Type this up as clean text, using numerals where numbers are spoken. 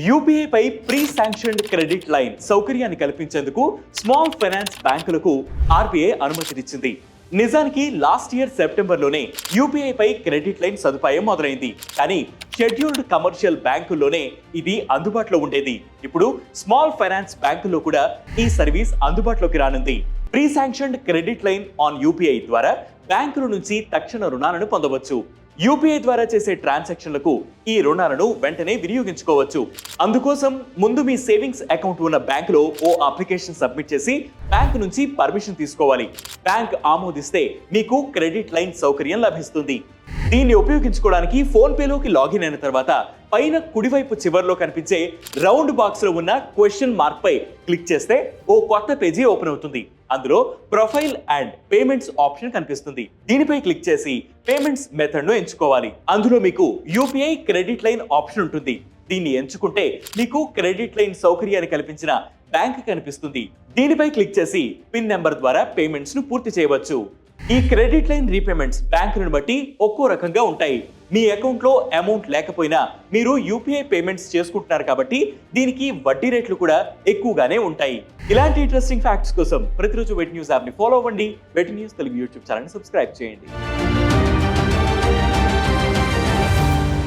UPI పై pre sanctioned credit line సౌకర్యాన్ని కల్పించేందుకు small finance బ్యాంకులకు ఆర్బీఐ అనుమతినిచ్చింది. నిజానికి లాస్ట్ ఇయర్ సెప్టెంబర్లోనే యూపీఐ పై క్రెడిట్ లైన్ సదుపాయం మొదలైంది. కానీ షెడ్యూల్డ్ కమర్షియల్ బ్యాంకుల్లోనే ఇది అందుబాటులో ఉండేది. ఇప్పుడు స్మాల్ ఫైనాన్స్ బ్యాంకుల్లో కూడా ఈ సర్వీస్ అందుబాటులోకి రానుంది. Pre sanctioned credit line on UPI ద్వారా బ్యాంకుల నుంచి తక్షణ రుణాలను పొందవచ్చు. యూపీఐ ద్వారా చేసే ట్రాన్సాక్షన్లకు ఈ రుణాలను వెంటనే వినియోగించుకోవచ్చు. అందుకోసం ముందు మీ సేవింగ్స్ అకౌంట్ ఉన్న బ్యాంకులో ఓ అప్లికేషన్ సబ్మిట్ చేసి బ్యాంకు నుంచి పర్మిషన్ తీసుకోవాలి. బ్యాంక్ ఆమోదిస్తే మీకు క్రెడిట్ లైన్ సౌకర్యం లభిస్తుంది. దీన్ని ఉపయోగించుకోవడానికి ఫోన్ పేలోకి లాగిన్ అయిన తర్వాత పైన కుడివైపు చివర్లో కనిపించే రౌండ్ బాక్స్ లో ఉన్న క్వశ్చన్ మార్క్ పై క్లిక్ చేస్తే ఓ కొత్త పేజీ ఓపెన్ అవుతుంది. అందులో ప్రొఫైల్ అండ్ పేమెంట్స్ ఆప్షన్ కనిపిస్తుంది. దీనిపై క్లిక్ చేసి పేమెంట్స్ మెథడ్ ను ఎంచుకోవాలి. అందులో మీకు యూపీఐ క్రెడిట్ లైన్ ఆప్షన్ ఉంటుంది. దీన్ని ఎంచుకుంటే మీకు క్రెడిట్ లైన్ సౌకర్యాన్ని కల్పించిన బ్యాంక్ కనిపిస్తుంది. దీనిపై క్లిక్ చేసి పిన్ నెంబర్ ద్వారా పేమెంట్స్ ను పూర్తి చేయవచ్చు. ఈ క్రెడిట్ లైన్ రీపేమెంట్స్ బ్యాంకులను బట్టి ఒక్కో రకంగా ఉంటాయి. మీ అకౌంట్ లో అమౌంట్ లేకపోయినా మీరు యూపీఐ పేమెంట్స్ చేసుకుంటున్నారు కాబట్టి దీనికి వడ్డీ రేట్లు కూడా ఎక్కువగానే ఉంటాయి. ఇలాంటి ఇంట్రెస్టింగ్ ఫ్యాక్ట్స్ కోసం ప్రతిరోజు వెట్ న్యూస్ యాప్ ని ఫాలో అవ్వండి. Way2News Telugu YouTube channel ని సబ్స్క్రైబ్ చేయండి.